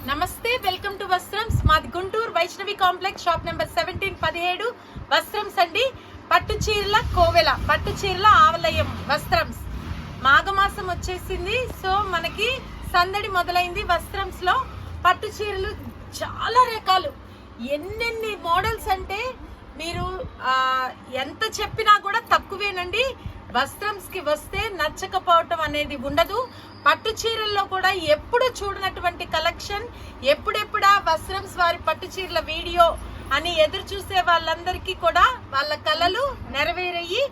నమస్తే, welcome to Vastrams. మాది Guntur Vaishnavi complex, shop number 17 Vastrams అండి. పట్టు చీరల కోవెల, పట్టు చీరల ఆవలయం వస్త్రమ్స్. మాఘమాసం వచ్చేసింది, సో మనకి సందడి మొదలైంది. వస్త్రమ్స్ లో పట్టు చీరలు చాలా రకాలు, ఎన్నెన్ని మోడల్స్ అంటే మీరు ఎంత చెప్పినా కూడా తక్కువేనండి. వస్త్రమ్స్ కి వస్తే నచ్చకపోవటం అనేది ఉండదు. పట్టు చీరల్లో కూడా ఎప్పుడు చూడనటువంటి కలెక్షన్, ఎప్పుడెప్పుడా వస్త్రమ్స్ వారి పట్టు చీరల వీడియో అని ఎదురు చూసే వాళ్ళందరికీ కూడా వాళ్ళ కలలు నెరవేరయ్యి,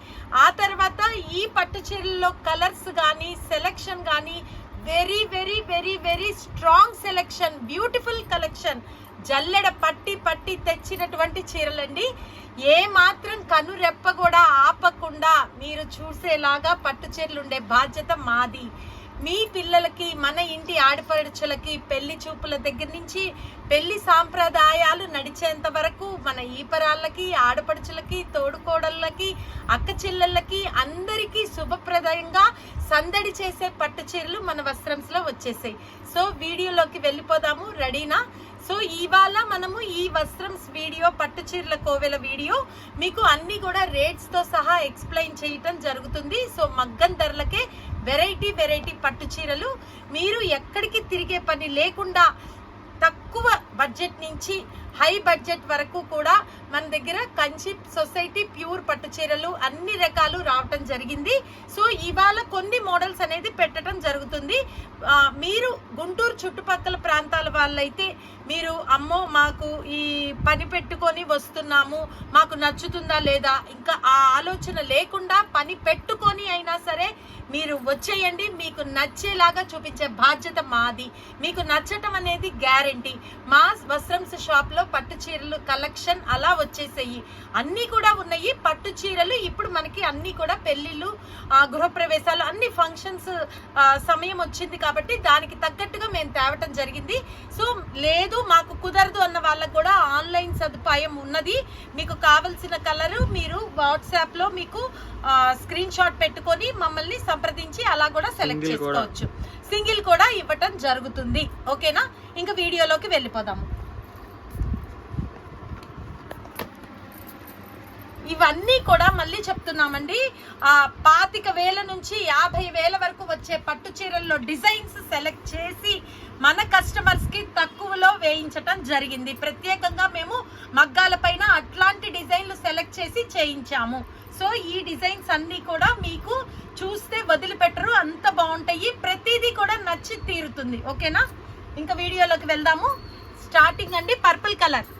ఆ తర్వాత ఈ పట్టు చీరల్లో కలర్స్ కానీ సెలెక్షన్ కానీ very very very very strong selection, beautiful collection, జల్లెడ పట్టి పట్టి తెచ్చినటువంటి చీరలండి. ఏ మాత్రం కనురెప్ప కూడా ఆపకుండా మీరు చూసేలాగా పట్టు చీరలు ఉండే బాధ్యత మాది. మీ పిల్లలకి, మన ఇంటి ఆడపడుచులకి పెళ్లి చూపుల దగ్గర నుంచి పెళ్లి సాంప్రదాయాలు నడిచేంత వరకు మన ఈపరాళ్ళకి, ఆడపడుచులకి, తోడుకోడళ్ళకి, అక్క చెల్లెళ్ళకి అందరికీ శుభప్రదంగా సందడి చేసే పట్టు చీరలు మన వస్త్రమ్స్ లో వచ్చేసాయి. సో వీడియోలోకి వెళ్ళిపోదాము, రెడీనా? సో ఇవాళ మనము ఈ వస్త్రమ్స్ వీడియో, పట్టు చీరల కోవెల వీడియో మీకు అన్ని కూడా రేట్స్ తో సహా ఎక్స్ప్లెయిన్ చేయటం జరుగుతుంది. సో మగ్గం ధరలకే వెరైటీ వెరైటీ పట్టు చీరలు, మీరు ఎక్కడికి తిరిగే పని లేకుండా తక్కువ బడ్జెట్ నుంచి హై బడ్జెట్ వరకు కూడా మన దగ్గర కంచి సొసైటీ ప్యూర్ పట్టు చీరలు అన్ని రకాలు రావటం జరిగింది. సో ఇవాళ కొన్ని మోడల్స్ అనేది పెట్టడం జరుగుతుంది. మీరు గుంటూరు చుట్టుపక్కల ప్రాంతాల వాళ్ళైతే మీరు అమ్మో మాకు ఈ పని పెట్టుకొని వస్తున్నాము, మాకు నచ్చుతుందా లేదా, ఇంకా ఆ ఆలోచన లేకుండా పని పెట్టుకొని అయినా సరే మీరు వచ్చేయండి. మీకు నచ్చేలాగా చూపించే బాధ్యత మాది. మీకు నచ్చటం అనేది గ్యారంటీ. మా వస్త్రమ్స్ షాప్ లో పట్టు చీరలు కలెక్షన్ అలా వచ్చేసాయి, అన్ని కూడా ఉన్నాయి. పట్టు చీరలు ఇప్పుడు మనకి అన్ని కూడా పెళ్లిళ్ళు, గృహప్రవేశాలు, అన్ని ఫంక్షన్స్ సమయం వచ్చింది కాబట్టి దానికి తగ్గట్టుగా మేము తేవటం జరిగింది. సో లేదు మాకు కుదరదు అన్న వాళ్ళకు కూడా ఆన్లైన్ సదుపాయం ఉన్నది. మీకు కావలసిన కలరు మీరు వాట్సాప్ లో మీకు స్క్రీన్ షాట్ పెట్టుకొని మమ్మల్ని సంప్రదించి అలా కూడా సెలెక్ట్ చేసుకోవచ్చు. సింగిల్ కూడా ఇవ్వటం జరుగుతుంది. ఓకేనా? ఇంకా వీడియోలోకి వెళ్ళిపోదాము. ఇవన్నీ కూడా మళ్ళీ చెప్తున్నామండి, 25,000 నుంచి 50,000 వరకు వచ్చే పట్టు చీరల్లో డిజైన్స్ సెలెక్ట్ చేసి మన కస్టమర్స్ కి తక్కువలో వేయించటం జరిగింది. ప్రత్యేకంగా మేము మగ్గాల పైన అట్లాంటి డిజైన్లు సెలెక్ట్ చేసి చేయించాము. సో ఈ డిజైన్స్ అన్ని కూడా మీకు చూస్తే వదిలిపెట్టరు, అంత బాగుంటాయి. ప్రతిదీ కూడా నచ్చి తీరుతుంది. ఓకేనా? ఇంకా వీడియోలోకి వెళ్దాము. స్టార్టింగ్ అండి, పర్పుల్ కలర్.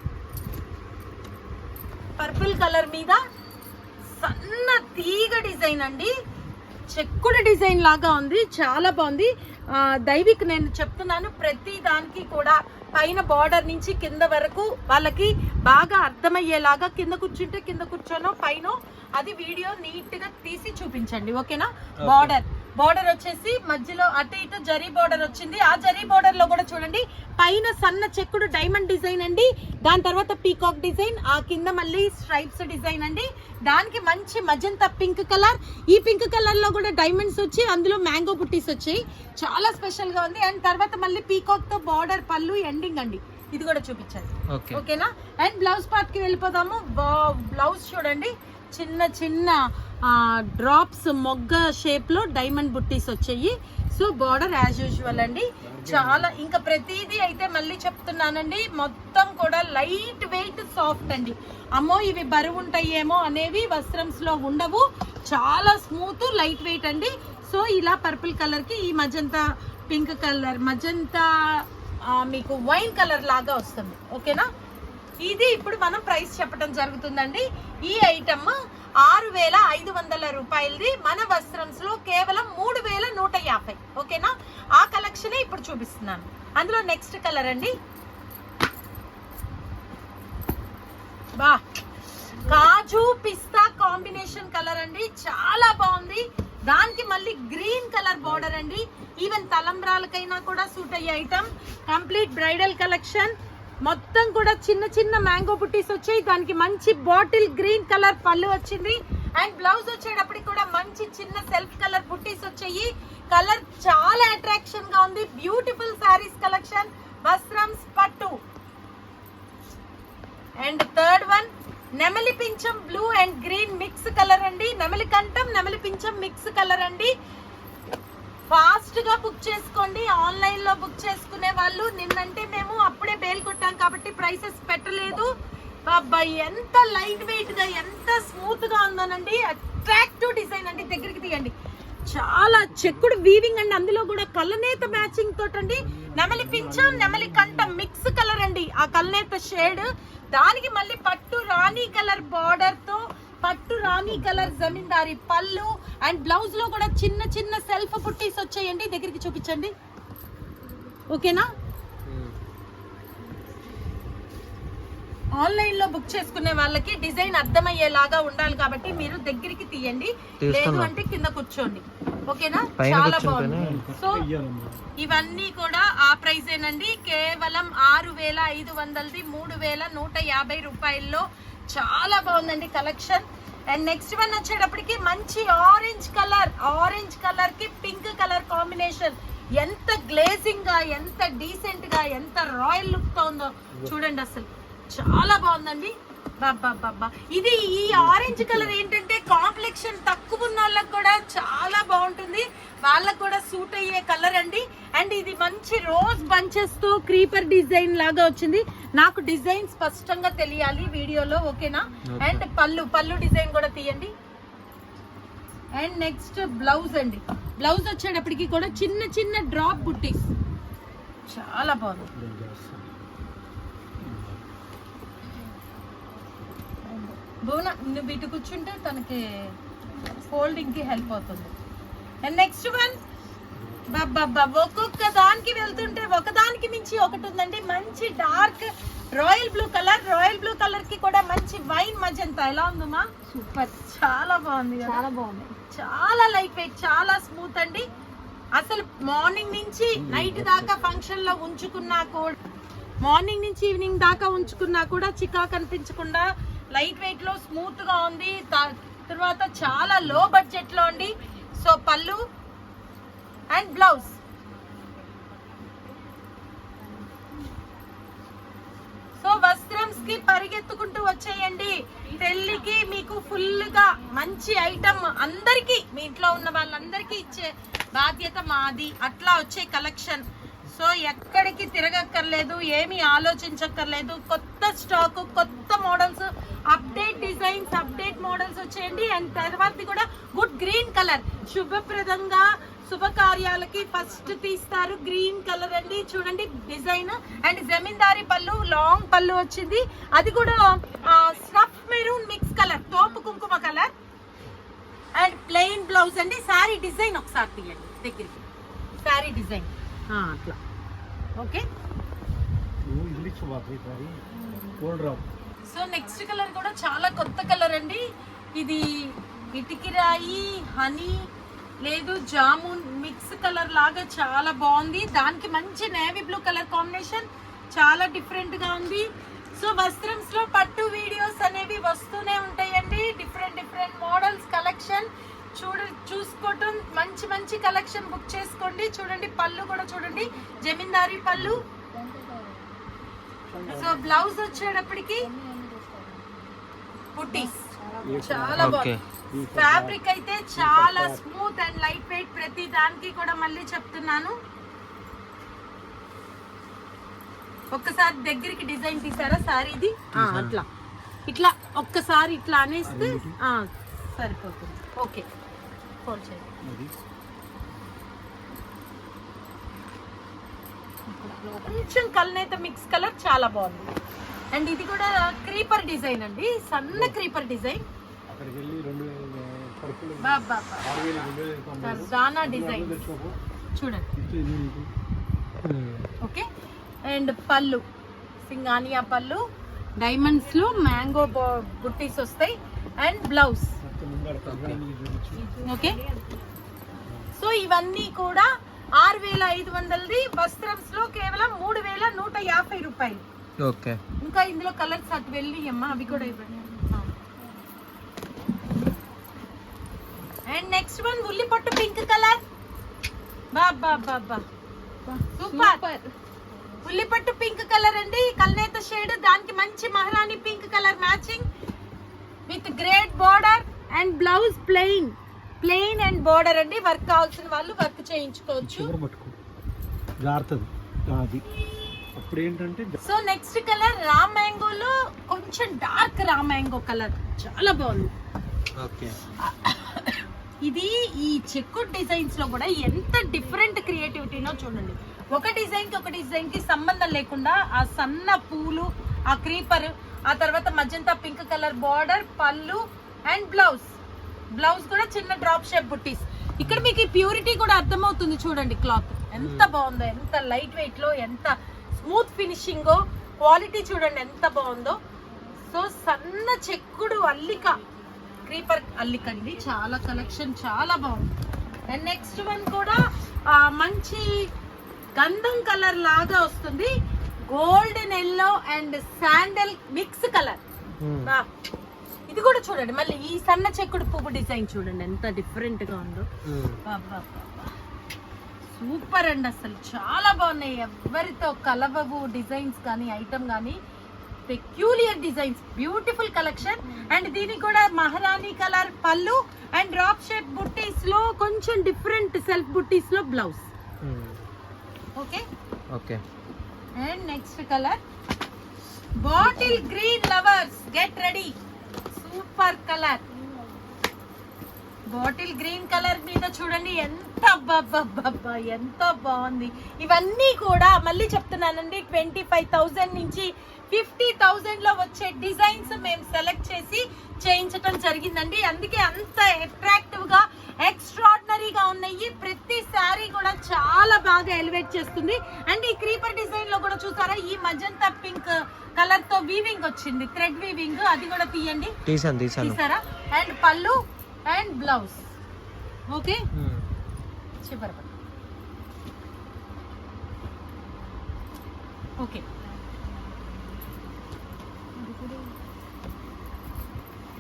పర్పుల్ కలర్ మీద సన్న తీగ డిజైన్ అండి, చెక్కుడు డిజైన్ లాగా ఉంది, చాలా బాగుంది. దైవిక్ నేను చెప్తున్నాను, ప్రతి దానికి కూడా పైన బార్డర్ నుంచి కింద వరకు వాళ్ళకి బాగా అర్థమయ్యేలాగా, కింద కూర్చుంటే కింద కూర్చోనో పైన అది వీడియో నీట్ గా తీసి చూపించండి. ఓకేనా? బార్డర్ వచ్చేసి మధ్యలో అటు ఇటు జరీ బార్డర్ వచ్చింది. ఆ జరీ బార్డర్ లో కూడా చూడండి పైన సన్న చెక్కుడు డైమండ్ డిజైన్ అండి, దాని తర్వాత పీకాక్ డిజైన్, ఆ కింద మళ్ళీ స్ట్రైప్స్ డిజైన్ అండి. దానికి మంచి మజంతా పింక్ కలర్, ఈ పింక్ కలర్ లో కూడా డైమండ్స్ వచ్చి అందులో మ్యాంగో బుట్టీస్ వచ్చాయి, చాలా స్పెషల్ గా ఉంది. అండ్ తర్వాత మళ్ళీ పీకాక్ తో బార్డర్, పళ్ళు, ఎండింగ్ అండి. ఇది కూడా చూపించాలి. ఓకేనా? అండ్ బ్లౌజ్ పార్ట్ కి వెళ్ళిపోదాము. బ్లౌజ్ చూడండి, చిన్న చిన్న డ్రాప్స్ మొగ్గ షేప్ లో డైమండ్ బుట్టీస్ వచ్చాయి. సో బార్డర్ యాజ్ యూజువల్ అండి. చాలా ఇంకా ప్రతిదీ అయితే మళ్ళీ చెప్తున్నానండి, మొత్తం కూడా లైట్ వెయిట్, సాఫ్ట్ అండి. అమ్మో ఇవి బరువు ఉంటాయేమో అనేవి వస్త్రమ్స్ లో ఉండవు, చాలా స్మూత్ లైట్ వెయిట్ అండి. సో ఇలా పర్పుల్ కలర్ కి ఈ మజంతా పింక్ కలర్, మజంతా మీకు వైన్ కలర్ లాగా వస్తుంది. ఓకేనా? ఇది ఇప్పుడు మనం ప్రైస్ చెప్పడం జరుగుతుందండి. ఈ ఐటమ్ 6,500 రూపాయలది, మన వస్త్రమ్స్ లో కేవలం 3,150. ఓకేనా? ఆ కలెక్షన్ ఇప్పుడు చూపిస్తున్నాను. అందులో నెక్స్ట్ కలర్ అండి, బా కాజు పిస్తా కాంబినేషన్ కలర్ అండి, చాలా బాగుంది. దానికి మళ్ళీ గ్రీన్ కలర్ బార్డర్ అండి. ఈవెన్ తలంబ్రాలకైనా కూడా సూట్ అయ్యే ఐటమ్, కంప్లీట్ బ్రైడల్ కలెక్షన్. మొత్తం కూడా చిన్న చిన్న మ్యాంగో బుట్టీస్ వచ్చాయి, దానికి మంచి బాటిల్ గ్రీన్ కలర్ పళ్ళు వచ్చింది. అండ్ బ్లౌజ్ వచ్చేటప్పటికి కూడా మంచి చిన్న సెల్ఫ్ కలర్ బుట్టీస్ వచ్చాయి. కలర్ చాలా అట్రాక్షన్ గా ఉంది. బ్యూటిఫుల్ సారీస్ కలెక్షన్, వస్త్రంస్ పట్టు. అండ్ థర్డ్ వన్ నెమలి పింఛం blue and green mix colour అండి. నెమలి కంఠం నెమలి పింఛం మిక్స్ కలర్ అండి. ఫాస్ట్ గా బుక్ చేసుకోండి. ఆన్లైన్ లో బుక్ చేసుకునే వాళ్ళు నిన్నంటే మేము అప్పుడే బేల్ కొట్టాం కాబట్టి ప్రైసెస్ పెట్టలేదు. బాబాయ్ ఎంత లైట్ వెయిట్ గా ఎంత స్మూత్ గా ఉందోనండి. అట్రాక్టివ్ డిజైన్ అండి. దగ్గరికి తీయండి. చాలా చెక్కుడు వీవింగ్ అండి. అందులో కూడా కలనేత మ్యాచింగ్ తోటండి. నెమలి పింఛం నెమలి కంఠం మిక్స్ కలర్ అండి. ఆ కలనేత షేడ్ దానికి మళ్ళీ పట్టు రాణి కలర్ బార్డర్ తో పట్టు రాణి కలర్ జమీందారి పళ్ళు అండ్ బ్లౌజ్ లో కూడా చిన్న చిన్న సెల్ఫ్ పుట్టీస్ వచ్చాయండి. దగ్గరికి చూపించండి. ఓకేనా? ఆన్లైన్ లో బుక్ చేసుకునే వాళ్ళకి డిజైన్ అర్థమయ్యేలాగా ఉండాలి కాబట్టి మీరు దగ్గరికి తీయండి, లేదు అంటే కింద కూర్చోండి. ఓకేనా? చాలా బాగుంది. సో ఇవన్నీ కూడా ఆ ప్రైస్ ఏనండి. కేవలం 6500ది 3150 రూపాయల్లో. చాలా బాగుందండి కలెక్షన్. అండ్ నెక్స్ట్ వన్ వచ్చేటప్పటికి మంచి ఆరెంజ్ కలర్ కి పింక్ కలర్ కాంబినేషన్. ఎంత గ్లేజింగ్ గా ఎంత డీసెంట్ గా ఎంత రాయల్ లుక్ తో ఉందో చూడండి. అసలు చాలా బాగుందండి. బాబా ఇది ఈ ఆరెంజ్ కలర్ ఏంటంటే కాంప్లెక్షన్ తక్కువ ఉన్న వాళ్ళకి కూడా చాలా బాగుంటుంది. వాళ్ళకు కూడా సూట్ అయ్యే కలర్ అండి. అండ్ ఇది మంచి రోజ్ బంచెస్ తో క్రీపర్ డిజైన్ లాగా వచ్చింది. నాకు డిజైన్ స్పష్టంగా తెలియాలి వీడియోలో. ఓకేనా? అండ్ పళ్ళు డిజైన్ కూడా తీయండి. అండ్ నెక్స్ట్ బ్లౌజ్ అండి. బ్లౌజ్ వచ్చేటప్పటికి కూడా చిన్న చిన్న డ్రాప్ బుట్టీస్. చాలా బాగుంది. బోనా నువ్వు ఇటు కూర్చుంటే తనకి ఫోల్డింగ్ కి హెల్ప్ అవుతుంది. అండ్ నెక్స్ట్ వన్ బాబా ఒక్కొక్క దానికి వెళ్తుంటే ఒకదానికి మించి ఒకటి ఉందండి. మంచి డార్క్ రాయల్ బ్లూ కలర్ కి కూడా మంచి వైన్ మజంతా. ఎలా ఉందమ్మా? సూపర్. చాలా బాగుంది. చాలా బాగుంది. చాలా లైట్ వెయిట్, చాలా స్మూత్ అండి. అసలు మార్నింగ్ నుంచి నైట్ దాకా ఫంక్షన్ లో ఉంచుకున్నా కూడా, మార్నింగ్ నుంచి ఈవినింగ్ దాకా ఉంచుకున్నా కూడా చికా కనిపించకుండా లైట్ వెయిట్ లో స్మూత్ గా ఉంది. తర్వాత చాలా లో బడ్జెట్ లో అండి. సో పళ్ళు అండ్ బ్లౌజ్. సో వస్త్రంస్ కి పరిగెత్తుకుంటూ వచ్చేయండి. పెళ్లికి మీకు ఫుల్ గా మంచి ఐటమ్ అందరికి, మీ ఇంట్లో ఉన్న వాళ్ళందరికీ ఇచ్చే బాధ్యత మాది. అట్లా వచ్చే కలెక్షన్. సో ఎక్కడికి తిరగక్కర్లేదు, ఏమీ ఆలోచించక్కర్లేదు. కొత్త స్టాక్, కొత్త models, update designs, update models వచ్చేయండి. అండ్ తర్వాత కూడా గుడ్ గ్రీన్ కలర్, శుభప్రదంగా శుభకార్యాలకి ఫస్ట్ తీస్తారు. గ్రీన్ కలర్ అండి. చూడండి డిజైన్. అండ్ జమీందారి పళ్ళు, లాంగ్ పళ్ళు వచ్చింది. అది కూడా స్నఫ్ మెరూన్ మిక్స్ కలర్, తోపు కుంకుమ కలర్. అండ్ ప్లెయిన్ బ్లౌజ్ అండి. శారీ డిజైన్ ఒకసారి తీయండి దగ్గరికి. శారీ డిజైన్ అట్లా. ఓకే. సో నెక్స్ట్ కలర్ కూడా చాలా కొత్త కలర్ అండి. ఇది ఇటికిరాయి హనీ లేదు జామున్ మిక్స్ కలర్ లాగా చాలా బాగుంది. దానికి మంచి నేవీ బ్లూ కలర్ కాంబినేషన్. చాలా డిఫరెంట్ గా ఉంది. సో వస్త్రంస్ లో పట్టు వీడియోస్ అనేవి వస్తూనే ఉంటాయండి. డిఫరెంట్ మోడల్స్ కలెక్షన్ చూసుకోవటం. మంచి కలెక్షన్ బుక్ చేసుకోండి. చూడండి పళ్ళు కూడా చూడండి, జమీందారీ పళ్ళు. సో బ్లౌజ్ వచ్చేటప్పటికి బుట్టీస్. చాలా బాగుంది. ఫ్యాబ్రిక్ అయితే చాలా స్మూత్ అండ్ లైట్ వెయిట్. ప్రతి దానికి కూడా మళ్ళీ చెప్తున్నాను. ఒక్కసారి దగ్గరికి డిజైన్ తీసారా సారీది? అట్లా ఇట్లా ఒక్కసారి ఇట్లా అనేస్తే సరిపోతుంది. ఓకే. కొంచెం కల్నేత మిక్స్ కలర్ చాలా బాగుంది. అండ్ ఇది కూడా క్రీపర్ డిజైన్ అండి. సన్న క్రీపర్ డిజైన్. దానా డిజైన్ చూడండి. ఓకే. అండ్ పళ్ళు సింగానియా పళ్ళు, డైమండ్స్ లో మ్యాంగో బుట్టీస్ వస్తాయి. And blouse. ఓకే. సో ఇవన్నీ కూడా 6500ది. వస్త్రంస్ లో కేవలం 3150 రూపాయలు. ఓకే. ఇంకా ఇందులో కలర్స్ అటు వెళ్ళి అమ్మా అవి కూడా ఇవ్వండి. అండ్ నెక్స్ట్ వన్ ఉల్లిపట్టు పింక్ కలర్. బాబా సూపర్. ఉల్లిపట్టు పింక్ కలర్ అండి, కల్నేత షేడ్, దానికి మంచి మహారాణి pink colour matching with great border and blouse plain and border అండి. వర్క్ కావాల్సిన వాళ్ళు వర్క్ చేయించుకోవచ్చు. అప్పుడు ఏంటంటే సో నెక్స్ట్ కలర్ రా మ్యాంగోలో కొంచెం డార్క్ రా మ్యాంగో కలర్, చాలా బాగుంది. ఓకే, ఇది ఈ చెక్కు డిజైన్స్ లో కూడా ఎంత డిఫరెంట్ క్రియేటివిటీనో చూడండి. ఒక డిజైన్ కి సంబంధం లేకుండా ఆ సన్న పూలు, ఆ క్రీపర్, ఆ తర్వాత మజంతా పింక్ కలర్ బార్డర్, పళ్ళు అండ్ బ్లౌజ్ కూడా చిన్న డ్రాప్ షేప్ బుట్టీస్. ఇక్కడ మీకు ఈ ప్యూరిటీ కూడా అర్థమవుతుంది చూడండి. క్లాత్ ఎంత బాగుందో, ఎంత లైట్ వెయిట్ లో, ఎంత స్మూత్ ఫినిషింగ్, క్వాలిటీ చూడండి ఎంత బాగుందో. సో సన్న చెక్కుడు అల్లిక, క్రీపర్ అల్లిక అండి, చాలా కలెక్షన్ చాలా బాగుంది. అండ్ నెక్స్ట్ వన్ కూడా మంచి గంధం కలర్ లాగా వస్తుంది, golden yellow and sandal mix colour. ఇది కూడా చూడండి, మళ్ళీ ఈ సన్న చెక్కుడు పువ్వు డిజైన్ చూడండి ఎంత డిఫరెంట్ గా ఉందో. సూపర్ అండి, అసలు చాలా బాగున్నాయి. ఎవరితో కలవవు డిజైన్స్ కానీ ఐటమ్ కానీ, peculiar designs, beautiful collection. And దీనికి కూడా మహారాణి కలర్ పళ్ళు అండ్ డ్రాప్ షేప్ బుట్టీస్ లో కొంచెం డిఫరెంట్ సెల్ఫ్ బుట్టీస్ లో blouse. Okay okay. And next colour bottle green lovers, get ready. Super colour, bottle green colour మీద చూడండి ఎంత ఎంత బాగుంది. ఇవన్నీ కూడా మళ్ళీ చెప్తున్నానండి, 25,000 నుంచి 50,000 లో వచ్చే డిజైన్స్ మేము సెలెక్ట్ చేసి చేయించడం జరిగిందండి. అందుకే అంత అట్రాక్టివ్ గా, ఎక్స్ట్రాడినరీగా ఉన్నాయి. ప్రతి శారీ కూడా చాలా బాగా ఎలివేట్ చేస్తుంది. అండ్ ఈ క్రీపర్ డిజైన్ లో కూడా చూసారా, ఈ మజంతా పింక్ కలర్ తో వీవింగ్ వచ్చింది, థ్రెడ్ వీవింగ్, అది కూడా తీయండి, తీసారా. అండ్ పళ్ళు అండ్ బ్లౌజ్. ఓకే, చివరి ఓకే.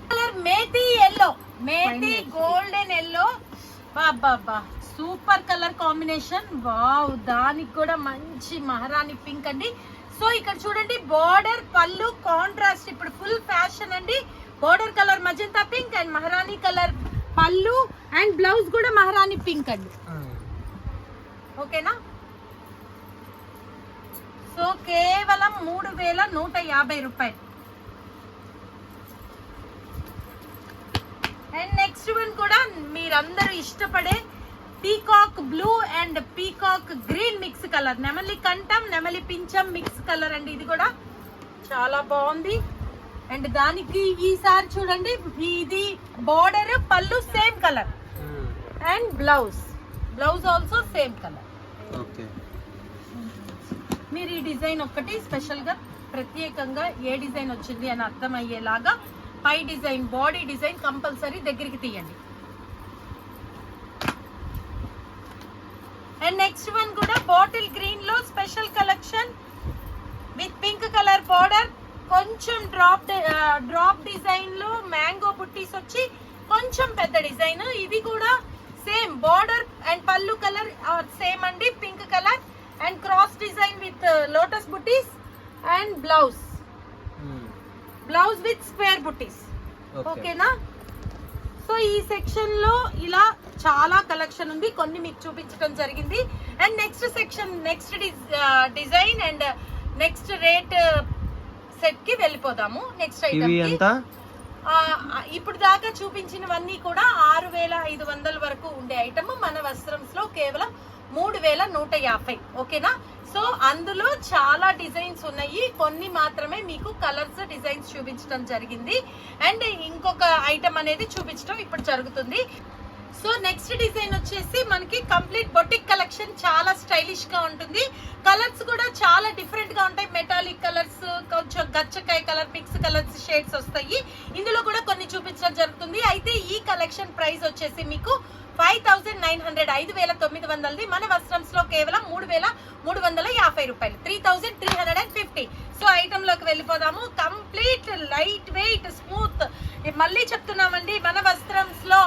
కలర్ మేతి ఎల్లో, మేతి గోల్డెన్ ఎల్లో, బాబా సూపర్ కలర్ కాంబినేషన్. వావ్, దానికి కూడా మంచి మహారాణి పింక్ అండి. సో ఇక్కడ చూడండి, బార్డర్ పళ్ళు కాంట్రాస్ట్, ఇప్పుడు ఫుల్ ఫ్యాషన్ అండి. Border colour magenta pink and మహారాణి కలర్ పళ్ళు అండ్ బ్లౌజ్ కూడా మహారాణి పింక్ అండి. ఓకేనా? సో కేవలం 3,150 రూపాయలు. అండ్ నెక్స్ట్ వన్ కూడా మీరందరూ ఇష్టపడే peacock blue and peacock green mix colour, నెమలి కంఠం నెమలి పించం మిక్స్ కలర్ అండి. ఇది కూడా చాలా బాగుంది. అండ్ దానికి ఈసారి చూడండి, ఇది బార్డర్ పళ్ళు same colour and blouse also same colour. మీరు ఈ డిజైన్ ఒక్కటి స్పెషల్ గా ప్రత్యేకంగా ఏ డిజైన్ వచ్చింది అని అర్థమయ్యేలాగా పై డిజైన్, బాడీ డిజైన్ కంపల్సరీ దగ్గరికి తీయండి. అండ్ నెక్స్ట్ వన్ కూడా బాటిల్ గ్రీన్ లో special collection with pink colour border, కొంచెం డ్రాప్ డిజైన్ లో మ్యాంగో బుట్టీస్ వచ్చి కొంచెం పెద్ద డిజైన్. ఇది కూడా సేమ్ బార్డర్ అండ్ పళ్ళు కలర్ సేమ్ అండి, pink colour and cross design with lotus buttis and blouse with square buttis. ఓకేనా? సో ఈ సెక్షన్ లో ఇలా చాలా కలెక్షన్ ఉంది, కొన్ని మీకు చూపించడం జరిగింది. And next section, next design and next rate set కి వెళ్ళిపోదాము. నెక్స్ట్ ఐటమ్ ఇప్పుడు దాకా చూపించినవన్నీ కూడా 6,500 వరకు ఉండే ఐటమ్ మన వస్త్రంస్ లో కేవలం 3,150. ఓకేనా? సో అందులో చాలా డిజైన్స్ ఉన్నాయి, కొన్ని మాత్రమే మీకు కలర్స్ డిజైన్స్ చూపించడం జరిగింది. అండ్ ఇంకొక ఐటమ్ అనేది చూపించడం ఇప్పుడు జరుగుతుంది. సో నెక్స్ట్ డిజైన్ వచ్చేసి మనకి కంప్లీట్ బొటిక్ కలెక్షన్, చాలా స్టైలిష్ గా ఉంటుంది. కలర్స్ కూడా చాలా డిఫరెంట్ గా ఉంటాయి, మెటాలిక్ కలర్స్, కొంచెం గచ్చకాయ కలర్, మిక్స్ కలర్స్ షేడ్స్ వస్తాయి. ఇందులో కూడా కొన్ని చూపించడం జరుగుతుంది. అయితే ఈ కలెక్షన్ ప్రైస్ వచ్చేసి మీకు 5900 5900ది మన వస్త్రంస్ లో కేవలం 3350 రూపాయలు 3350. సో ఐటమ్ లోకి వెళ్ళిపోదాము. Complete light weight smooth. మళ్ళీ చెప్తున్నామండి, మన వస్త్రంస్ లో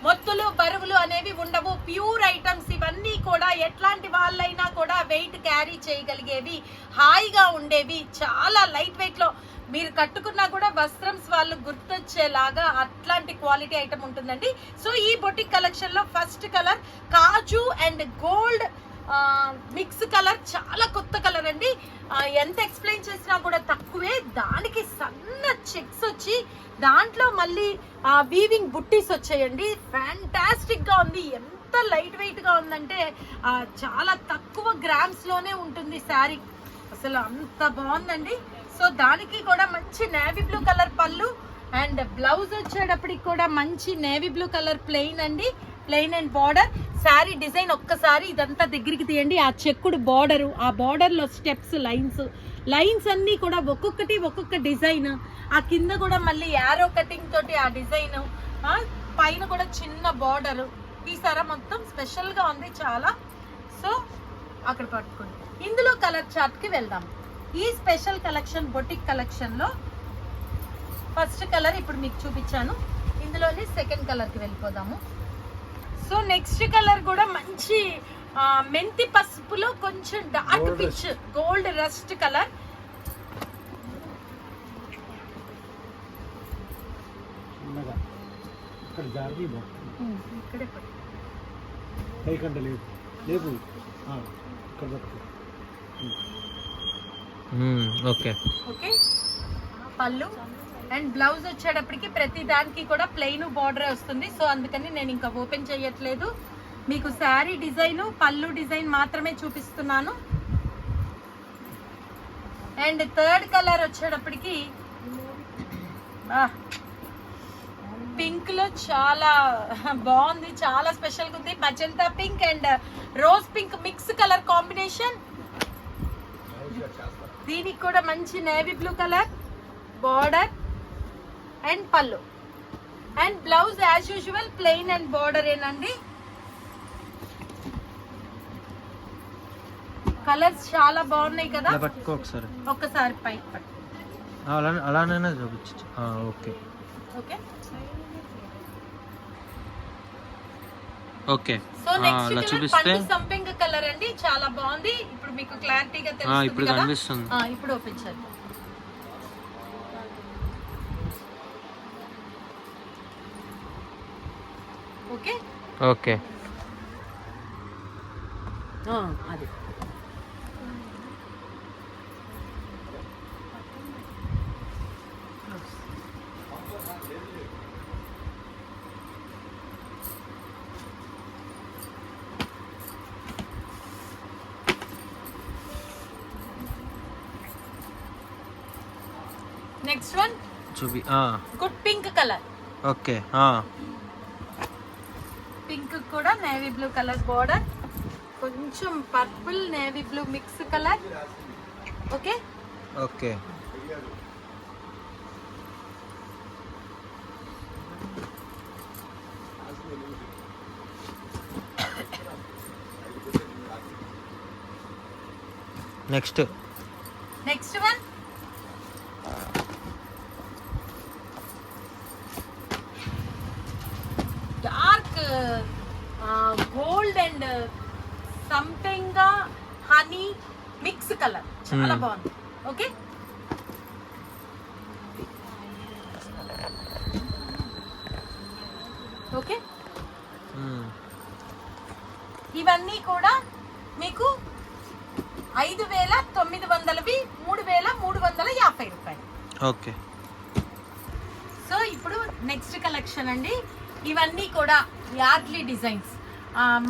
మొత్తులు బరువులు అనేవి ఉండవు. ప్యూర్ ఐటమ్స్ ఇవన్నీ కూడా ఎట్లాంటి వాళ్ళైనా కూడా వెయిట్ క్యారీ చేయగలిగేవి, హాయిగా ఉండేవి, చాలా లైట్ వెయిట్ లో మీరు కట్టుకున్నా కూడా వస్త్రంస్ వాళ్ళు గుర్తొచ్చేలాగా అట్లాంటి క్వాలిటీ ఐటమ్ ఉంటుందండి. సో ఈ బొటిక్ కలెక్షన్ లో first colour kaju and gold mix colour, చాలా కొత్త కలర్ అండి. ఎంత ఎక్స్ప్లెయిన్ చేసినా కూడా తక్కువే. దానికి సన్న చెక్స్ వచ్చి దాంట్లో మళ్ళీ వీవింగ్ బుట్టీస్ వచ్చాయండి. ఫ్యాంటాస్టిక్ గా ఉంది. ఎంత లైట్ వెయిట్ గా ఉందంటే చాలా తక్కువ గ్రామ్స్ లోనే ఉంటుంది శారీ. అసలు అంత బాగుందండి. సో దానికి కూడా మంచి నేవీ బ్లూ కలర్ పళ్ళు అండ్ బ్లౌజ్ వచ్చేటప్పటికి కూడా మంచి నేవీ బ్లూ కలర్ ప్లెయిన్ అండి, plain and border. Sari design ఒక్కసారి ఇదంతా దగ్గరికి తీయండి. ఆ చెక్కుడు బార్డరు, ఆ బార్డర్ లో స్టెప్స్, లైన్స్ అన్ని కూడా ఒక్కొక్కటి ఒక్కొక్క డిజైన్. ఆ కింద కూడా మళ్ళీ యారో కటింగ్ తోటి ఆ డిజైన్, పైన కూడా చిన్న బార్డర్ తీసారా, మొత్తం స్పెషల్ గా ఉంది చాలా. సో అక్కడ పట్టుకోండి. ఇందులో కలర్ చార్ట్ కి వెళ్దాం. ఈ స్పెషల్ కలెక్షన్ బొటిక్ కలెక్షన్ లో ఫస్ట్ కలర్ ఇప్పుడు మీకు చూపించాను. ఇందులోని సెకండ్ కలర్ కి వెళ్ళిపోదాము. సో నెక్స్ట్ కలర్ కూడా మంచి మెంతి పసుపులో కొంచెం dark pitch gold rust colour. Okay okay, పళ్ళు అండ్ బ్లౌజ్ వచ్చేటప్పటికి ప్రతి దానికి కూడా ప్లెయిన్ బార్డర్ వస్తుంది. సో అందుకని నేను ఇంకా ఓపెన్ చేయట్లేదు, మీకు శారీ డిజైన్ పళ్ళు డిజైన్ మాత్రమే చూపిస్తున్నాను. అండ్ థర్డ్ కలర్ వచ్చేటప్పటికి పింక్ లో చాలా బాగుంది, చాలా స్పెషల్ గా ఉంది. మజంతా pink and rose pink mix colour combination. దీనికి కూడా మంచి navy blue colour border and పళ్ళు and blouse as usual plain and border ఏనండి. కలర్స్ చాలా బాగున్నాయి కదా. ఒక్కసారి పైకి పట్టు, అలానే చూపించు. Okay okay okay. So next colour పండు సంపింగ్ కలర్ అండి, చాలా బాగుంది. ఇప్పుడు మీకు క్లారిటీగా తెలుస్తుంది కదా. ఇప్పుడు ఓపెన్ చేద్దాం. Okay okay. అది నెక్స్ట్ వన్ చూపి. Good pink colour. Okay. Pink కూడా నేవీ బ్లూ కలర్ బార్డర్, కొంచెం purple navy blue mix colour. Okay okay. Next one dark gold and something honey mix colour, చాలా బాగుంది. Okay okay. ఇవన్నీ కూడా మీకు 5900వి 3350 రూపాయలు. ఓకే. సో ఇప్పుడు నెక్స్ట్ కలెక్షన్ అండి. ఇవన్నీ కూడా యార్డ్లీ డిజైన్స్.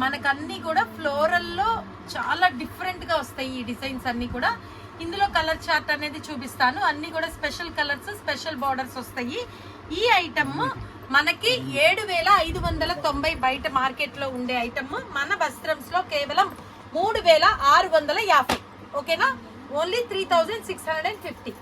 మనకన్నీ కూడా ఫ్లోరల్లో చాలా డిఫరెంట్గా వస్తాయి ఈ డిజైన్స్ అన్నీ కూడా. ఇందులో కలర్ చార్ట్ అనేది చూపిస్తాను. అన్నీ కూడా స్పెషల్ కలర్స్, స్పెషల్ బార్డర్స్ వస్తాయి. ఈ ఐటమ్ మనకి 7590 బయట మార్కెట్లో ఉండే ఐటమ్ మన వస్త్రంస్లో కేవలం 3650. ఓకేనా, ఓన్లీ 3650.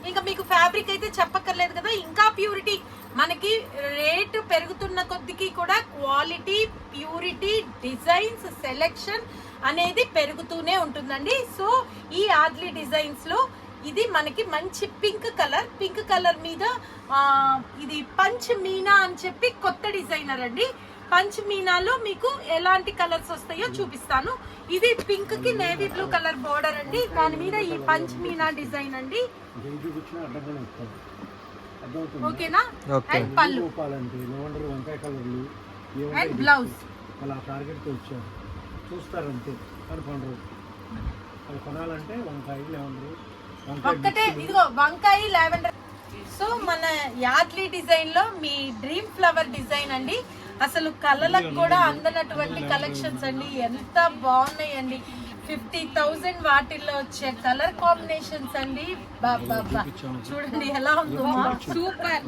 ఇంకా మీకు ఫ్యాబ్రిక్ అయితే చెప్పక్కర్లేదు కదా. ఇంకా ప్యూరిటీ మనకి రేటు పెరుగుతున్న కొద్దికి కూడా క్వాలిటీ, ప్యూరిటీ, డిజైన్స్, సెలెక్షన్ అనేది పెరుగుతూనే ఉంటుందండి. సో ఈ యార్డ్లీ డిజైన్స్ లో ఇది మనకి మంచి పింక్ కలర్ మీద ఇది పంచ్ మీనా అని చెప్పి కొత్త డిజైనర్ అండి. పంచ్ మీనాలో మీకు ఎలాంటి కలర్స్ వస్తాయో చూపిస్తాను. ఇది పింక్ కి నేవీ బ్లూ కలర్ బోర్డర్ అండి, దాని మీద ఈ పంచ్ మీనా డిజైన్ అండి. ఓకేనా? అండ్ పళ్ళు అండ్ బ్లౌజ్ అలా టార్గెట్ వచ్చారు చూస్తారంతే కానీ కొనరు. అది కొనాలంటే ఒక్కటే ఇదిగో వంకాయ లావెండర్. సో మన యార్డ్లీ డిజైన్ లో మీ డ్రీమ్ ఫ్లవర్ డిజైన్ అండి. అసలు కళ్ళలకు కూడా అందనటువంటి కలెక్షన్స్ అండి, ఎంత బాగున్నాయండి. 50,000 వాటిల్లో వచ్చే కలర్ కాంబినేషన్స్ అండి. బాబా చూడండి ఎలా ఉందో, సూపర్.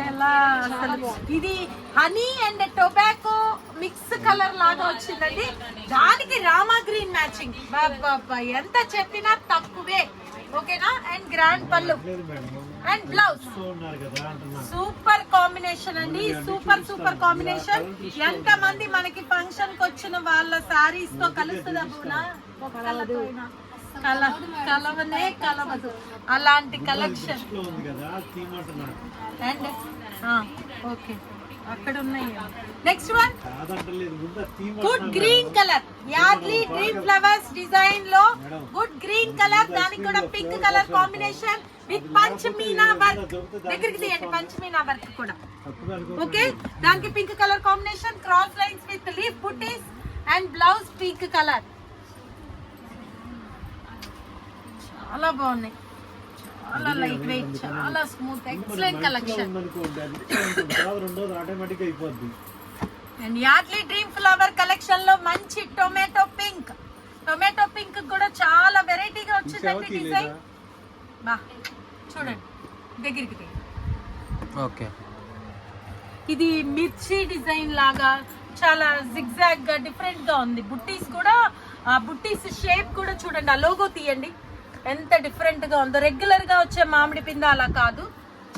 ఎలా అసలు ఇది honey and tobacco mix colour లాగా వచ్చిందండి. దానికి రామా గ్రీన్ మ్యాచింగ్. బాబా ఎంత చెప్పినా తక్కువే. ఓకేనా? అండ్ గ్రాండ్ పళ్ళు అండ్ బ్లౌజ్. సూపర్ కాంబినేషన్ అండి, సూపర్ కాంబినేషన్. ఎంత మంది మనకి ఫంక్షన్ కి వచ్చిన వాళ్ళ సారీస్ తో కలుస్తుందా బూనా? కలవనే కలవదు అలాంటి కలెక్షన్. అండ్ ఓకే అక్కడ ఉన్నాయి. Next one good green colour, Yardley dream flowers design లో గుడ్ గ్రీన్ కలర్, దానికి కూడా pink colour combination with punch Meena work. దగ్గరికి తీయండి, పంచ్ మీనా వర్క్ కూడా. ఓకే, దానికి pink colour combination, cross lines with leaf buttis and blouse pink colour. చాలా బాగున్నాయి, చాలా లైట్ వెయిట్, చాలా smooth, excellent collection. And Yardley dream flower collection లో మంచి టొమాటో పింక్ కూడా చాలా వెరైటీగా వచ్చిందండి డిజైన్. బా చూడండి దగ్గరికి. ఓకే, ఇది మిర్చి డిజైన్ లాగా చాలా జిగ్జాగ్ గా డిఫరెంట్ గా ఉంది. బుట్టీస్ కూడా, బుట్టీస్ షేప్ కూడా చూడండి, ఆ లోగో తీయండి ఎంత డిఫరెంట్ గా ఉందో. రెగ్యులర్ గా వచ్చే మామిడి పింద అలా కాదు,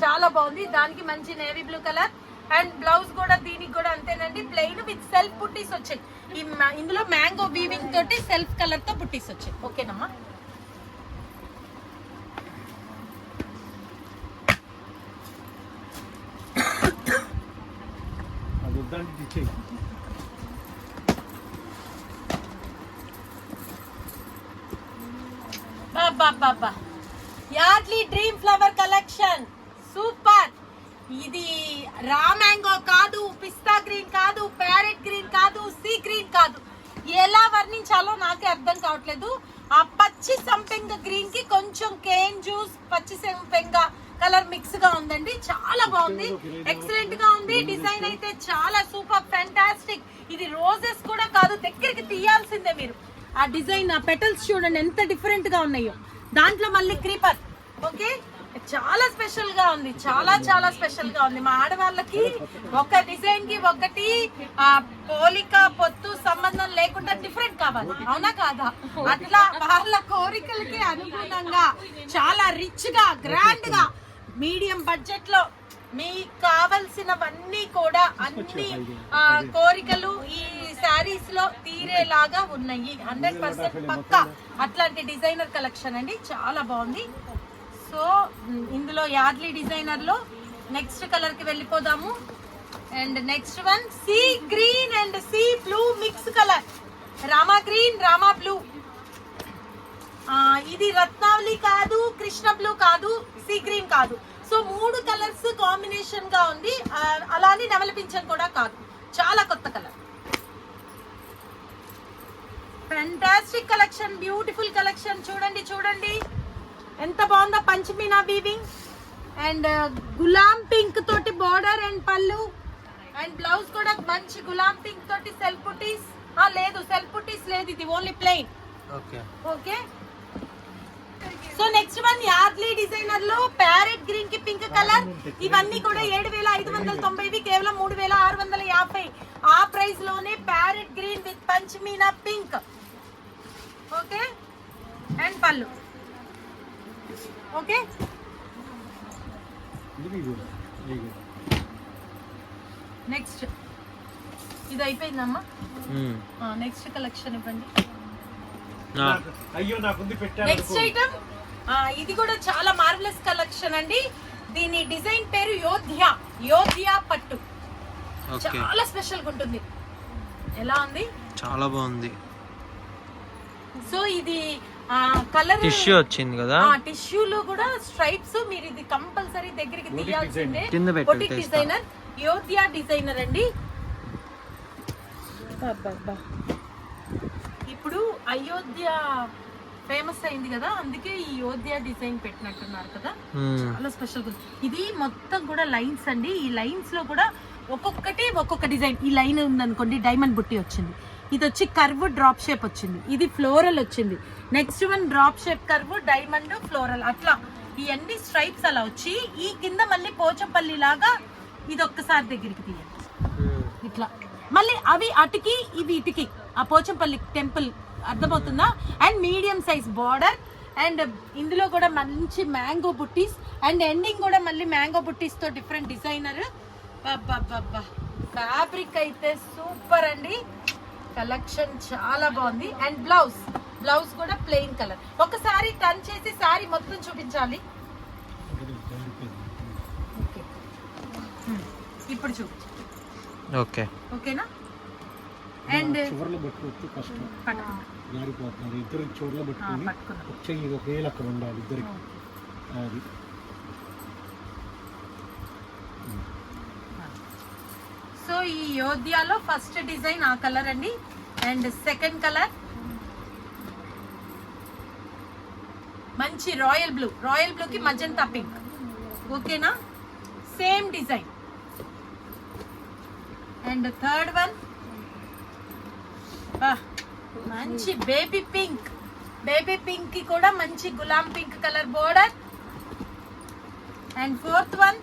చాలా బాగుంది. దానికి మంచి navy blue colour and blouse కూడా దీనికి కూడా అంతేనండి, ప్లెయిన్ విత్ సెల్ఫ్ బుట్టీస్ వచ్చాయి. ఇందులో మ్యాంగో వీవింగ్ తోటి సెల్ఫ్ కలర్ తో బుట్టీస్ వచ్చాయి. ఓకేనమ్మా? బాబా Yardley dream flower collection super. ఇది రా మ్యాంగో కాదు, పిస్తా గ్రీన్ కాదు, ప్యారెట్ గ్రీన్ కాదు, సీ గ్రీన్ కాదు, ఎలా వర్ణించాలో నాకే అర్థం కావట్లేదు. ఆ పచ్చి సంపెంగ గ్రీన్ కి కొంచెం కేన్ జ్యూస్ పచ్చి సంపెంగ కలర్ మిక్స్ గా ఉందండి, చాలా బాగుంది, ఎక్సలెంట్ గా ఉంది. డిజైన్ అయితే చాలా సూపర్, ఫ్యాంటాస్టిక్. ఇది రోజెస్ కూడా కాదు, దగ్గరికి తీయాల్సిందే మీరు. ఆ డిజైన్, ఆ పెటల్స్ చూడండి ఎంత డిఫరెంట్ గా ఉన్నాయో. దాంట్లో మళ్ళీ క్రీపర్. ఓకే, చాలా స్పెషల్ గా ఉంది, చాలా స్పెషల్ గా ఉంది. మా ఆడవాళ్ళకి ఒక డిజైన్ కి ఒకటి పోలిక పొత్తు సంబంధం లేకుండా డిఫరెంట్ కావాలి, అవునా కాదా? అట్లా వాళ్ళ కోరికలకి అనుగుణంగా చాలా రిచ్ గా, గ్రాండ్ గా, మీడియం బడ్జెట్ లో మీకు కావలసినవన్నీ కూడా అన్ని కోరికలు ఈ శారీస్ లో తీరేలాగా ఉన్నాయి. 100% పక్కా అట్లాంటి డిజైనర్ కలెక్షన్ అండి, చాలా బాగుంది. సో ఇందులో యార్డ్లీ డిజైనర్ లో నెక్స్ట్ కలర్ కి వెళ్ళిపోదాము. And next one sea green and sea blue mix colour, Rama green, Rama blue. ఇది రత్నావళి కాదు, కృష్ణ బ్లూ కాదు, సీ గ్రీన్ కాదు. సో 3 కలర్స్ కాంబినేషన్ గా ఉంది. అలానే నవలపించన్ కూడా కాదు, చాలా కొత్త colour. Fantastic collection, beautiful collection. చూడండి ఎంత బాగుందో, పంచమీనా వీవింగ్ అండ్ గులాం పింక్ తోటి బోర్డర్ అండ్ పళ్ళు అండ్ బ్లౌజ్ కూడా మంచి గులాం పింక్ తోటి సెల్ఫ్ బుటీస్. లేదు సెల్ఫ్ బుటీస్ లేదు, ఇది only plain. Okay, so next one Yardley designer లో ప్యారెట్ గ్రీన్ కి పింక్ కలర్. ఇవన్నీ కూడా 7,590 కేవలం 3,650. ఆ ప్రైస్ లోనే ప్యారెట్ గ్రీన్ విత్ పంచమీనా పింక్. ఓకే, అండ్ పళ్ళు. ఓకే, నెక్స్ట్ ఇది అయిపోయిందమ్మా. మ్మ్. నెక్స్ట్ కలెక్షన్ ఇవ్వండి. ఆ, అయ్యో నాకు ఉంది నెక్స్ట్ ఐటమ్ ఇది కూడా చాలా మార్వెలస్ కలెక్షన్ అండి. దీని డిజైన్ పేరు యోధ్య పట్టు. ఓకే. చాలా స్పెషల్ గా ఉంటుంది. ఎలా ఉంది? చాలా బాగుంది. సో ఇది కలర్ టిష్యూ వచ్చింది కదా. టిష్యూలో కూడా స్ట్రైప్స్. మీరు ఇది కంపల్సరీ దగ్గరికి తీయాల్సిందే. కింద పెట్టు, బొటిక్ తెస్తా. డిజైనర్, యోధ్య డిజైనర్ అండి. ఇప్పుడు అయోధ్య ఫేమస్ అయింది కదా, అందుకే ఈ యోధ్య డిజైన్ పెట్టినట్టున్నారు కదా. మ్మ్. చాలా స్పెషల్. ఇది మొత్తం కూడా లైన్స్ అండి. ఈ లైన్స్ లో కూడా ఒక్కొక్కటి ఒక్కొక్క డిజైన్. ఈ లైన్ ఉందనుకోండి, డైమండ్ బుట్టి వచ్చింది. ఇది వచ్చి కర్వ్ డ్రాప్ షేప్ వచ్చింది. ఇది ఫ్లోరల్ వచ్చింది. Next one drop shape curve, diamond, floral, అట్లా ఇవన్నీ స్ట్రైప్స్ అలా వచ్చి ఈ కింద మళ్ళీ పోచంపల్లి లాగా. ఇది ఒక్కసారి దగ్గరికి తీయండి మ్మ్. ఇట్లా. మళ్ళీ అవి అటుకి ఇవి ఇటుకి. ఆ పోచంపల్లి టెంపుల్ అర్థమవుతుందా? And medium size border. And ఇందులో కూడా మంచి మ్యాంగో బుట్టీస్. అండ్ ఎండింగ్ కూడా మళ్ళీ మ్యాంగో బుట్టీస్ తో డిఫరెంట్ డిజైనర్. ఫ్యాబ్రిక్ అయితే సూపర్ అండి. కలెక్షన్ చాలా బాగుంది. అండ్ బ్లౌజ్ కూడా ప్లెయిన్ కలర్. ఒకసారి టర్న్ చేసి సారీ మొత్తం చూపించాలి. ఇప్పుడు చూపించు. ఓకే. ఓకేనా? అండ్ చివర్లో పెట్టుకోవచ్చు, కష్టం జారిపోతున్నారు. ఇద్దరు చివర్లో పెట్టుకుని పట్టుకున్నాం. చెయ్యి ఒక వేలు అక్కడ ఉండాలి ఇద్దరికి. అది సో ఈ యోధ్యాలో ఫస్ట్ డిజైన్ ఆ కలర్ అండి. అండ్ సెకండ్ కలర్ మంచి రాయల్ బ్లూకి మజంతా పింక్. ఓకేనా? Same design. And third one మంచి బేబీ పింక్ కి కూడా మంచి గులాం pink colour border. And fourth one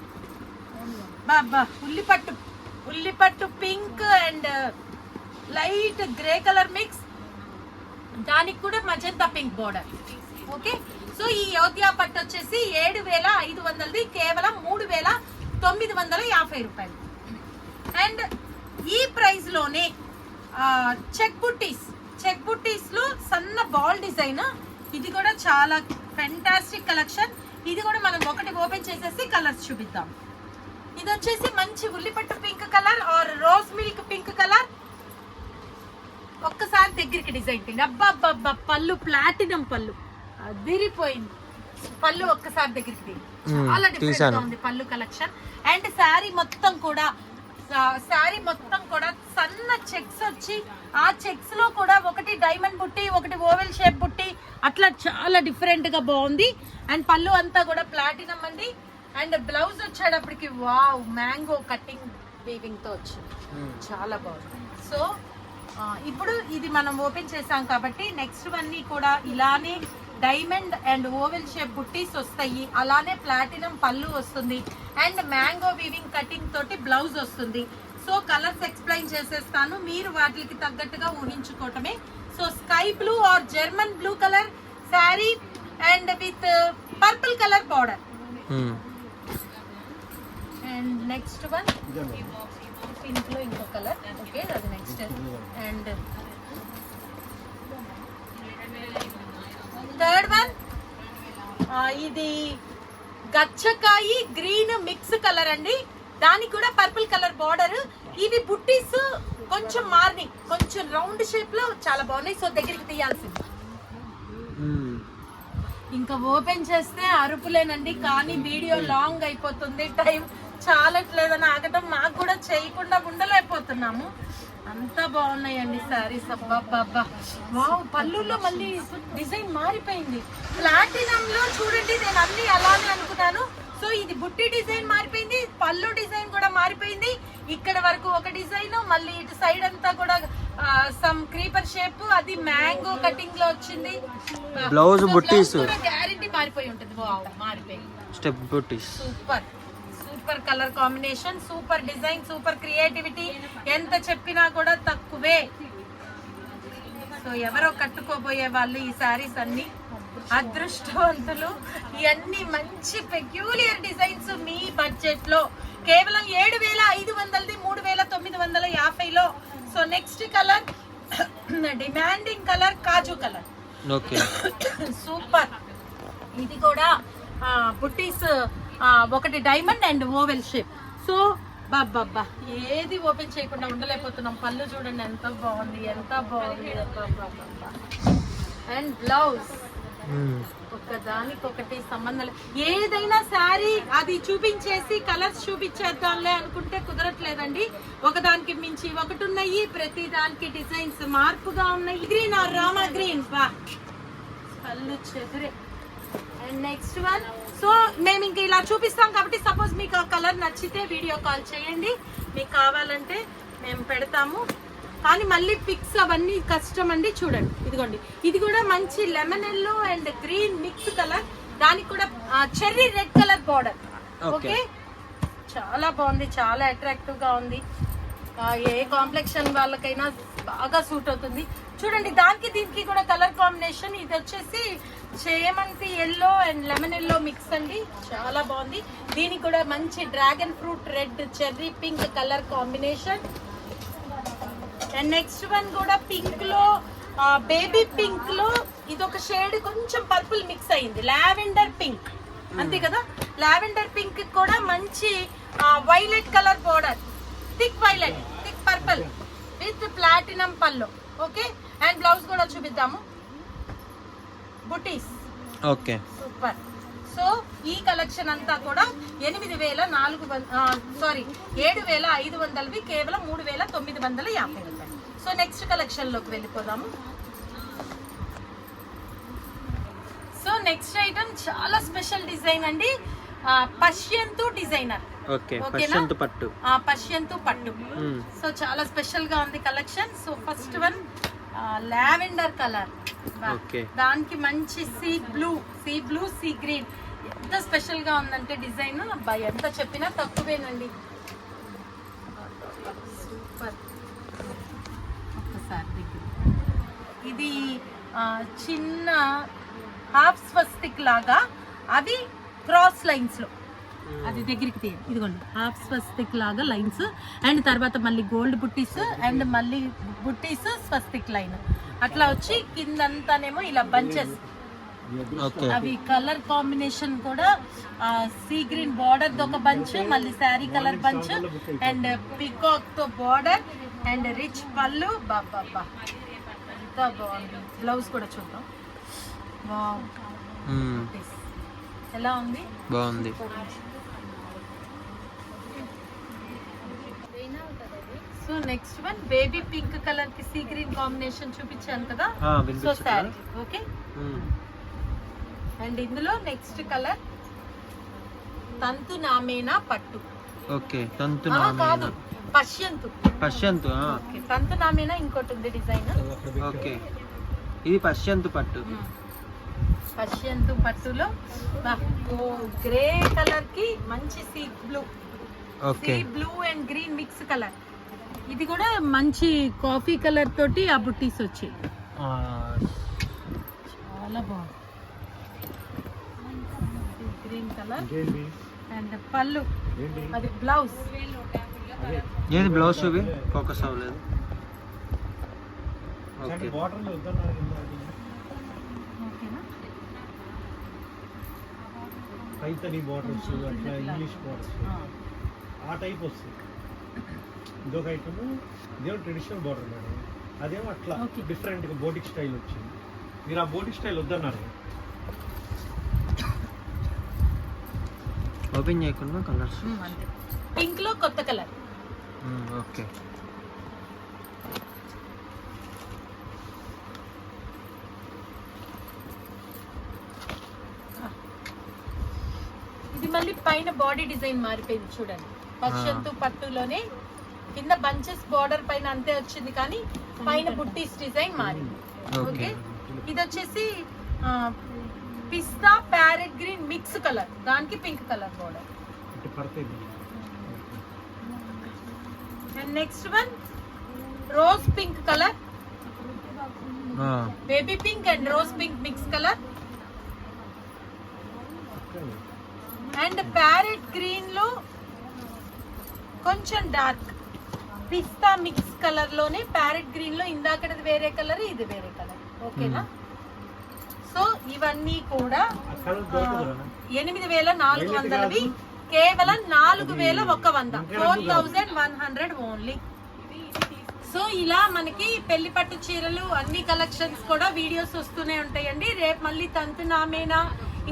ఉల్లిపట్టు pink and light grey colour mix. దానికి కూడా magenta pink border. Okay. So ఈ యోధ్య పట్టు వచ్చేసి 7,500ది కేవలం 3,950 రూపాయలు. అండ్ ఈ ప్రైస్ లోనే చెక్ బుట్టీస్ లో సన్న బాల్ డిజైన్. ఇది కూడా చాలా ఫెంటాస్టిక్ కలెక్షన్. ఇది కూడా మనం ఒకటి ఓపెన్ చేసేసి కలర్స్ చూపిద్దాం. ఇది వచ్చేసి మంచి ఉల్లిపట్టు pink colour or rose milk pink colour. ఒక్కసారి దగ్గరికి డిజైన్ తీయండి. అబ్బా పళ్ళు ప్లాటినం పళ్ళు అదిరిపోయింది. పళ్ళు ఒక్కసారి దగ్గరికి తీయండి. చాలా డిఫరెంట్ గా ఉంది పళ్ళు కలెక్షన్. అండ్ శారీ మొత్తం కూడా సన్న చెక్స్ వచ్చి ఆ చెక్స్ లో కూడా ఒకటి డైమండ్ బుట్టి, ఒకటి ఓవెల్ షేప్ బుట్టి, అట్లా చాలా డిఫరెంట్ గా బాగుంది. అండ్ పళ్ళు అంతా కూడా ప్లాటినం అండి. అండ్ బ్లౌజ్ వచ్చేటప్పటికి వావ్ మ్యాంగో కటింగ్ వీవింగ్ తో వచ్చింది. చాలా బాగుంది. సో ఇప్పుడు ఇది మనం ఓపెన్ చేసాం కాబట్టి నెక్స్ట్ వన్నీ కూడా ఇలానే diamond and oval shape buttis వస్తాయి. అలానే ప్లాటినం పళ్ళు వస్తుంది. అండ్ మ్యాంగో వీవింగ్ కటింగ్ తోటి బ్లౌజ్ వస్తుంది. సో కలర్స్ ఎక్స్ప్లెయిన్ చేసేస్తాను, మీరు వాటికి తగ్గట్టుగా ఊహించుకోవటమే. So sky blue or German blue colour sari and with purple colour border. And next one pink లో ఇంకో కలర్. ఓకే, అది నెక్స్ట్. అండ్ థర్డ్ వన్ ఇది గచ్చకాయి గ్రీన్ మిక్స్ కలర్ అండి. దానికి కూడా పర్పుల్ కలర్ బార్డర్. ఇవి బుట్టీస్ కొంచెం మార్నింగ్ కొంచెం రౌండ్ షేప్ లో చాలా బాగున్నాయి. సో దగ్గరికి తీయాల్సింది. ఇంకా ఓపెన్ చేస్తే అరుపులేనండి, కానీ వీడియో లాంగ్ అయిపోతుంది. టైం చాలట్లేదని ఆగటం మాకు కూడా చేయకుండా ఉండలేకపోతున్నాము. అంత బాగున్నాయండి సారీస్. అబ్బా వావ్, పళ్ళులో మళ్ళీ డిజైన్ మారిపోయింది. ప్లాటినం లో చూడండి, నేను అన్ని అలానే అనుకున్నాను. సో ఇది బుట్టి డిజైన్ మారిపోయింది, పళ్ళు డిజైన్ కూడా మారిపోయింది. ఇక్కడ వరకు ఒక డిజైన్, మళ్ళీ ఇటు సైడ్ అంతా కూడా సమ్ క్రీపర్ షేప్, అది మ్యాంగో కటింగ్ లో వచ్చింది. బ్లౌజ్ బుట్టీస్ గ్యారెంటీ మారిపోయి ఉంటుంది. వావ్, మారిపోయింది. Step buttis super colour combination, super design, super creativity. ఎంత చెప్పినా కూడా తక్కువే. సో ఎవరో కట్టుకోబోయే వాళ్ళు ఈ సారీస్ అన్ని అదృష్టవంతులు. ఇవన్నీ మంచి పెక్యూలియర్ డిజైన్స్ మీ బడ్జెట్ లో కేవలం 7,500ది 3,950లో. So next colour demanding colour కాజు కలర్. Okay super. ఇది కూడా బుట్టీస్ ఒకటి diamond and oval shape. So బాబ్బా ఏది ఓపెన్ చేయకుండా ఉండలేకపోతున్నాం. పళ్ళు చూడండి ఎంత బాగుంది, ఎంత బాగుంది. అండ్ బ్లౌజ్ ఒకదానికొకటి సంబంధం లేదు. ఏదైనా శారీ అది చూపించేసి కలర్స్ చూపించేద్దాంలే అనుకుంటే కుదరట్లేదండి. ఒకదానికి మించి ఒకటి ఉన్నాయి, ప్రతి దానికి డిజైన్స్ మార్పుగా ఉన్నాయి. గ్రీన్ ఆర్ రామా గ్రీన్ బా కళ్ళు చెదిరే. And next one. సో మేము ఇంక ఇలా చూపిస్తాం కాబట్టి సపోజ్ మీకు ఆ కలర్ నచ్చితే వీడియో కాల్ చేయండి, మీకు కావాలంటే మేము పెడతాము. కానీ మళ్ళీ పిక్స్ అవన్నీ కష్టం అండి. చూడండి ఇదిగోండి, ఇది కూడా మంచి lemon yellow and green mix colour, దానికి కూడా cherry red colour border. Okay చాలా బాగుంది, చాలా అట్రాక్టివ్ గా ఉంది. ఏ కాంప్లెక్షన్ వాళ్ళకైనా బాగా సూట్ అవుతుంది. చూడండి దానికి దీనికి కూడా కలర్ కాంబినేషన్. ఇది వచ్చేసి చేమంతి yellow and lemon yellow mix అండి, చాలా బాగుంది. దీనికి కూడా మంచి dragon fruit red cherry pink colour combination. And next one కూడా పింక్ లో బేబీ పింక్ లో ఇది ఒక షేడ్ కొంచెం పర్పుల్ మిక్స్ అయింది, లావెండర్ పింక్ అంతే కదా. లావెండర్ పింక్ కూడా మంచి violet colour border, thick violet thick purple with platinum pallu. Okay and blouse కూడా చూపిద్దాము. బుటీస్ ఓకే సూపర్. సో ఈ కలెక్షన్ అంతా కూడా 7,500వి కేవలం 3,950 రూపాయలు. సో నెక్స్ట్ కలెక్షన్ లోకి వెళ్ళిపోదాము. సో నెక్స్ట్ ఐటమ్ చాలా స్పెషల్ డిజైన్ అండి, పశ్యంతు డిజైనర్. ఓకే పశ్యంతు పట్టు. పశ్యంతు పట్టు. సో చాలా స్పెషల్ గా ఉంది collection. So first one lavender colour, దానికి మంచి సీ బ్లూ సీ గ్రీన్. ఎంత స్పెషల్ గా ఉందంటే డిజైన్ అబ్బాయి ఎంత చెప్పినా తక్కువేనండి. సూపర్. ఒక్కసారి ఇది చిన్న హాఫ్ స్వస్తిక్ లాగా, అది క్రాస్ లైన్స్ లో, అది దగ్గరికి తీయండి. ఇదిగోండి హాఫ్ స్వస్తిక్ లాగా లైన్స్ అండ్ తర్వాత మళ్ళీ గోల్డ్ బుట్టీస్ అండ్ మళ్ళీ బుట్టీస్ స్వస్తిక్ లైన్ అట్లా వచ్చి కిందంతానేమో ఇలా బంచెస్. అవి కలర్ కాంబినేషన్ కూడా సీ గ్రీన్ బార్డర్ తో ఒక బంచ్, మళ్ళీ sari colour bunch and peacock తో బార్డర్ అండ్ రిచ్ పళ్ళు. బాబా ఎంత బాగుంది. బ్లౌజ్ కూడా చూద్దాం. ఎలా ఉంది? బాగుంది. So next one baby pink colour కి సీ గ్రీన్ కాంబినేషన్ చూపించాను కదా. So sari okay. అండ్ ఇందులో నెక్స్ట్ కలర్ తంతు నామేనా పట్టు. ఓకే తంతు కాదు పశ్యంతు. పశ్యంతు ఓకే తంతు నామేనా ఇంకోటి ఉంది డిజైన్. ఓకే ఇది పశ్యంతు పట్టు. పశ్యంతు పట్టులో గ్రే కలర్ కి మంచి sea blue, sea blue and green mix colour. ఇది కూడా మంచి కాఫీ కలర్ తోటి ఆ బుట్టీస్ వచ్చాయి, చాలా బాగుంది. గ్రీన్ కలర్ అండ్ పళ్ళు, అది బ్లౌజ్. ఏది బ్లౌజ్ చూపి, ఫోకస్ అవ్వలేదు. ఓకే పైతని బార్డర్స్ అట్లా ఇంగ్లీష్ బార్డర్స్ ఆ టైప్ వస్తుంది. ఇదొక ఐటమ్, ఇదేమో ట్రెడిషనల్ బార్డర్ మేడం, అదేమో అట్లా డిఫరెంట్గా బోటిక్ స్టైల్ వచ్చింది. మీరు ఆ బోటిక్ స్టైల్ వద్దన్నారు. ఓపెన్ చేయకుండా కలర్స్. పింక్ లో కొత్త కలర్. ఓకే ఇది మళ్ళీ పైన బాడీ డిజైన్ మారిపోయింది చూడండి. పశ్యంతు పట్టులోనే కింద బంచెస్ బార్డర్ పైన అంతే వచ్చింది, కానీ పైన బుట్టీస్ డిజైన్ మారింది. ఓకే ఇది వచ్చేసి పిస్తా ప్యారెట్ గ్రీన్ మిక్స్ కలర్, దానికి pink colour border. And next one rose pink colour, baby pink and rose pink mix colour. And parrot green లో కొంచెం డార్క్ పిస్తా మిక్స్ కలర్ లోనే ప్యారెట్ గ్రీన్ లో ఇందాకది వేరే కలర్, ఇది వేరే కలర్. ఓకేనా? సో ఇవన్నీ కూడా 8,400వి కేవలం 4,100, 4,100 ఓన్లీ. సో ఇలా మనకి పెళ్లి పట్టు చీరలు అన్ని కలెక్షన్స్ కూడా వీడియోస్ వస్తూనే ఉంటాయండి. రేపు మళ్ళీ తంతు నామేనా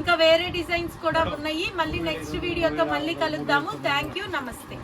ఇంకా వేరే డిజైన్స్ కూడా ఉన్నాయి. మళ్ళీ నెక్స్ట్ వీడియోతో మళ్ళీ కలుద్దాము. థ్యాంక్ యూ, నమస్తే.